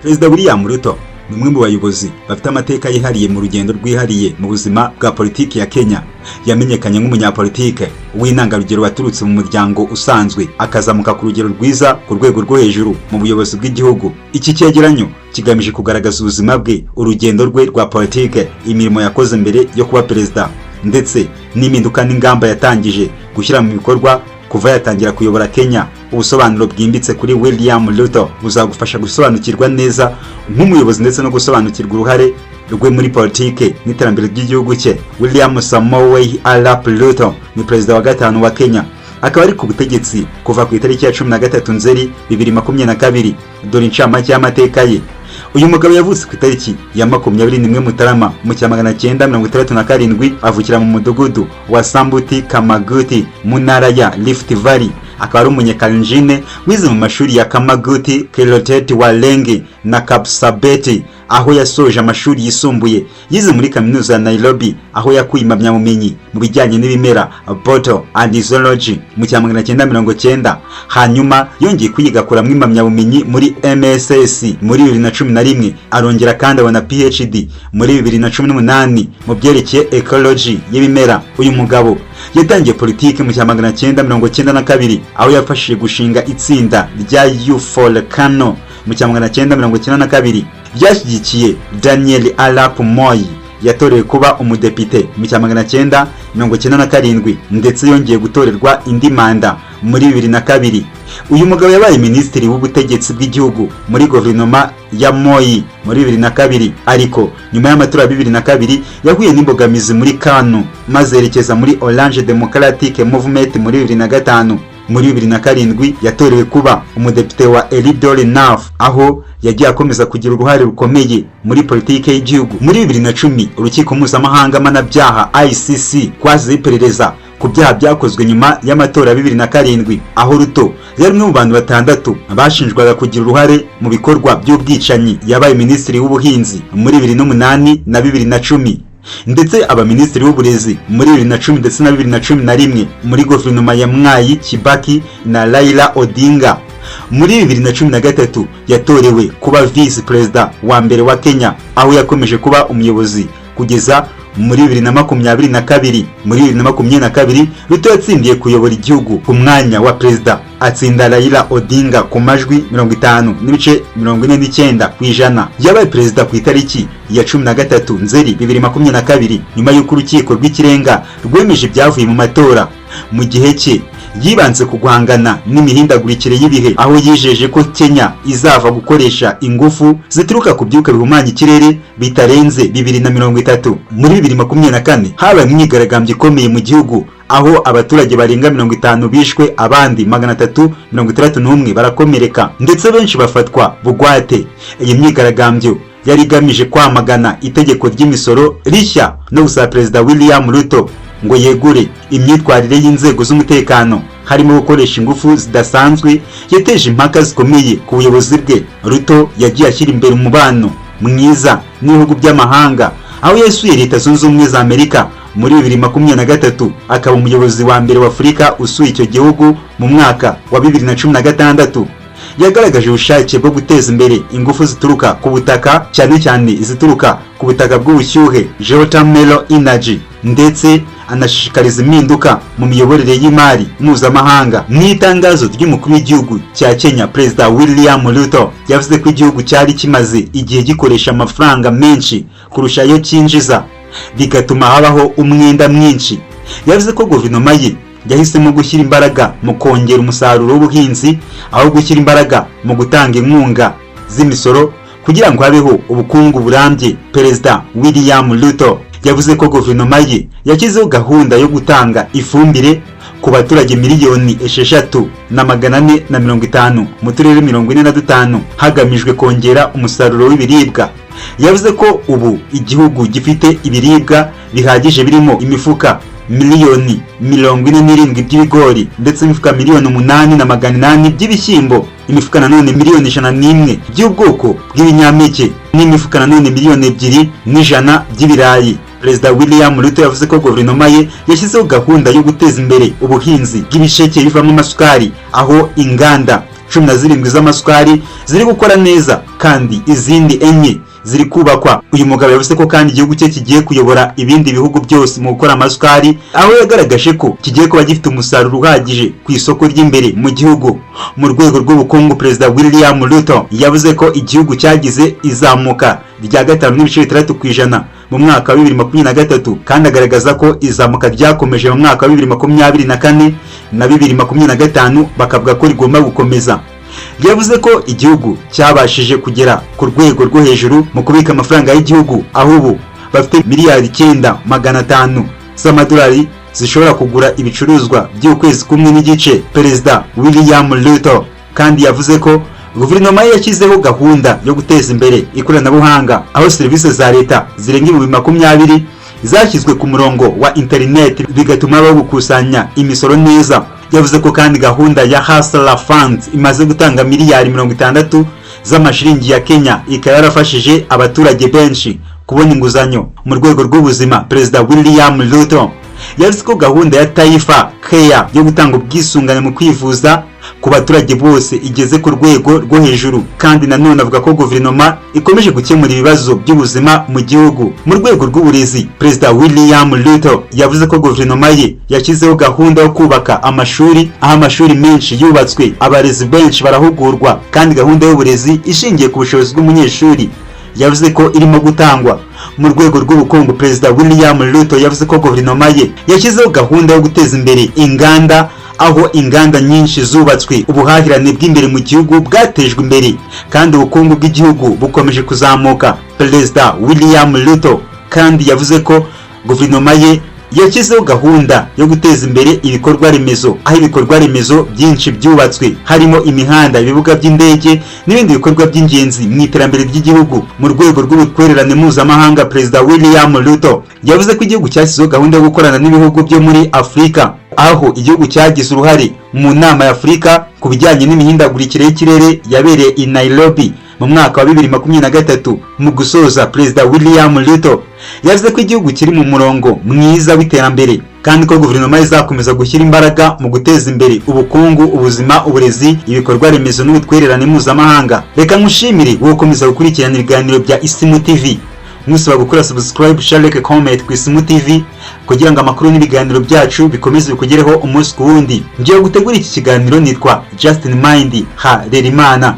Perezida William Ruto ni umwe mu bayobozi bafite amateka yihariye mu rugendo rwihariye mu buzima bwa politiki ya Kenya. Yamenyekanye nk'umunyapolitike w'intangarugero waturutse mu muryango usanzwe akazamuka ku rugero rwiza ku rwego rwo hejuru mu buyobozi bw'igihugu. Iki cyegeranyo kigamije kugaragaza ubuzima bwe, urugendo rwe rwa politike, imirimo yakoze mbere yo kuba perezida, ndetse n'impinduka n'ingamba yatangije gushyira mu bikorwa kuva yatangira kuyobora Kenya. Ubusobanuro bwimbitse kuri William Ruto buzagufasha gusobanukirwa neza nk'umuyobozi ndetse no gusobanukirwa uruhare rwe muri politike n'iterambere ry'igihugu cye. William Samoei Arap Ruto ni perezida wa gatanu wa Kenya, akaba ari ku butegetsi kuva ku itariki ya 13 Nzeri 2022. Dore incamake y'amateka ye. Uyu mugabo yavutse ku itariki ya 21 Mutarama mu 1967, avukira mu mudugudu wa Sambuti Kamaguti mu ntara ya Rift Valley. Akaba ari umunyakalenjine wize mu mashuri ya Kamaguti, Keloteti Walengi na Kapsabeti, aho yasoje amashuri yisumbuye. Yize muri kaminuza ya Nairobi, aho yakuye impamyabumenyi mu bijyanye n'ibimera Botany and Zoology mu 1990. Hanyuma yongeye kwiga kuramwa impamyabumenyi muri MSS muri 2011, arongera kandi abona PhD muri 2018 mu byerekeye ecology y'ibimera. Uyu mugabo yatangiye politiki mu 1992, aho yafashije gushinga itsinda rya Youth for Kano mu 1992 ryashyigikiye Daniel Arap Moi. Yatorewe kuba umudepite mu 1997, ndetse yongeye gutorerwa indi manda muri 2002. Uyu mugabo yabaye minisitiri w'ubutegetsi bw'igihugu muri guverinoma ya Moi muri 2002, ariko nyuma y'amatora ya 2002 yahuye n'imbogamizi muri Kano maze yerekeza muri Orange Democratic Movement muri 2005. Muri 2007 yatorewe kuba umudepite wa Elidore North, aho yagiye akomeza kugira uruhare rukomeye muri politike y'igihugu. Muri 2010 urukiko mpuzamahanga mpanabyaha ICC kwaziye iperereza ku byaha byakozwe nyuma y'amatora ya 2007, aho Ruto yari umwe mu bantu batandatu bashinjwaga kugira uruhare mu bikorwa by'ubwicanyi. Yabaye minisitiri w'ubuhinzi muri 2008 na 2010, ndetse aba minisitiri w'uburezi muri 2010 ndetse na 2011 muri guverinoma ya Mwai Kibaki na Raila Odinga. Muri 2013 yatorewe kuba vice perezida wa mbere wa Kenya, aho yakomeje kuba umuyobozi kugeza muri 2022. Muri 2022 Ruto yatsindiye kuyobora igihugu ku mwanya wa perezida, atsinda Raila Odinga ku majwi 50.49%. Yabaye perezida ku itariki ya 13 Nzeri 2022, nyuma y'uko urukiko rw'ikirenga rwemeje ibyavuye mu matora. Mu gihe cye yibanze ku guhangana n'imihindagurikire y'ibihe, aho yijeje ko Kenya izava gukoresha ingufu zituruka ku byuka bihumanya ikirere bitarenze 2030. Muri 2024 habaye imyigaragambyo ikomeye mu gihugu, aho abaturage barenga 50 bishwe, abandi 361 barakomereka, ndetse benshi bafatwa bugwate. Iyi myigaragambyo yari igamije kwamagana itegeko ry'imisoro rishya no gusaba Perezida William Ruto ngo yegure imyitwarire y'inzego z'umutekano, harimo gukoresha ingufu zidasanzwe. Yateje impaka zikomeye ku buyobozi bwe. Ruto yagiye ashyira imbere umubano mwiza n'ibihugu by'amahanga, aho yasuye Leta Zunze Ubumwe za Amerika muri 2023, akaba umuyobozi wa mbere wa Afurika usuye icyo gihugu mu mwaka wa 2016. Yagaragaje ubushake bwo guteza imbere ingufu zituruka ku butaka, cyane cyane izituruka ku butaka bw'ubushyuhe geothermal energy, ndetse anashishikariza impinduka mu miyoborere y'imari mpuzamahanga. N'itangazo ry'umukuru w'igihugu cya Kenya Perezida William Ruto yavuze ko igihugu cyari kimaze igihe gikoresha amafaranga menshi kurusha ayo cyinjiza, bigatuma habaho umwenda mwinshi. Yavuze ko guverinoma ye yahisemo gushyira imbaraga mu kongera umusaruro w'ubuhinzi aho gushyira imbaraga mu gutanga inkunga z'imisoro kugira ngo habeho ubukungu burambye. Perezida William Ruto yavuze ko guverinoma ye yashyizeho gahunda yo gutanga ifumbire ku baturage 6,450,000 mu turere 45 hagamijwe kongera umusaruro w'ibiribwa. Yavuze ko ubu igihugu gifite ibiribwa bihagije birimo imifuka 47,000,000 by'ibigori, ndetse imifuka 8,800,000 by'ibishyimbo, imifuka nanone 101,000 by'ubwoko bw'ibinyampeke, n'imifuka nanone 2,100,000 by'ibirayi. Perezida William Ruto yavuze ko guverinoma ye yashyizeho gahunda yo guteza imbere ubuhinzi bw'ibisheke bivamo amasukari, aho inganda 17 z'amasukari ziri gukora neza kandi izindi enye ziri kubakwa. Uyu mugabo yavuze ko kandi igihugu cye kigiye kuyobora ibindi bihugu byose mu gukora amasukari, aho yagaragaje ko kigiye kuba gifite umusaruro uhagije ku isoko ry'imbere mu gihugu. Mu rwego rw'ubukungu, Perezida William Ruto yavuze ko igihugu cyagize izamuka rya 5.6% mu mwaka wa 2023 kandi agaragaza ko izamuka ryakomeje mu mwaka wa 2024 na 2025 bakavuga ko rigomba gukomeza. Yavuze ko igihugu cyabashije kugera ku rwego rwo hejuru mu kubika amafaranga y'igihugu, aho ubu bafite miliyari 9,500 z'amadolari zishobora kugura ibicuruzwa by'ukwezi kumwe n'igice. Perezida William Ruto kandi yavuze ko guverinoma ye yashyizeho gahunda yo guteza imbere ikoranabuhanga, aho serivisi za leta zirenga 20 zashyizwe ku murongo wa internet bigatuma bagukusanya imisoro neza. Yavuze ko kandi gahunda ya Hustler Fund imaze gutanga miliyari 60 z'amashiringi ya Kenya, ikaba yarafashije abaturage benshi kubona inguzanyo. Mu rwego rw'ubuzima, Perezida William Ruto yavuze ko gahunda ya Taifa Care yo gutanga ubwisungane mu kwivuza ku baturage bose igeze ku rwego rwo hejuru, kandi nanone avuga ko guverinoma ikomeje gukemura ibibazo by'ubuzima mu gihugu. Mu rwego rw'uburezi, Perezida William Ruto yavuze ko guverinoma ye yashyizeho gahunda yo kubaka amashuri, aho amashuri menshi yubatswe, abarezi benshi barahugurwa, kandi gahunda y'uburezi ishingiye ku bushobozi bw'umunyeshuri yavuze ko irimo gutangwa. Mu rwego rw'ubukungu, Perezida William Ruto yavuze ko guverinoma ye yashyizeho gahunda yo guteza imbere inganda, aho inganda nyinshi zubatswe, ubuhahirane bw'imbere mu gihugu bwatejwe imbere kandi ubukungu bw'igihugu bukomeje kuzamuka. Perezida William Ruto kandi yavuze ko guverinoma ye yashyizeho gahunda yo guteza imbere ibikorwa remezo, aho ibikorwa remezo byinshi byubatswe, harimo imihanda, ibibuga by'indege n'ibindi bikorwa by'ingenzi mu iterambere ry'igihugu. Mu rwego rw'ubutwererane mpuzamahanga, Perezida William Ruto yavuze ko igihugu cyashyizeho gahunda yo gukorana n'ibihugu byo muri Afurika, aho igihugu cyagize uruhare mu nama ya Afurika ku bijyanye n'imihindagurikire y'ikirere yabereye i Nairobi mu mwaka wa 2023. Mu gusoza, Perezida William Ruto yavuze ko igihugu kiri mu murongo mwiza w'iterambere kandi ko guverinoma izakomeza gushyira imbaraga mu guteza imbere ubukungu, ubuzima, uburezi, ibikorwa remezo n'ubutwererane mpuzamahanga. Reka nkushimire wowe ukomeza gukurikirana ibiganiro bya ISIMU TV. Musaba gukora subscribe, share, like, comment ku ISIMU TV kugira ngo amakuru n'ibiganiro byacu bikomeze bikugereho umunsi ku wundi. Ngiye gutegura iki kiganiro, nitwa Justin Mind Harerimana.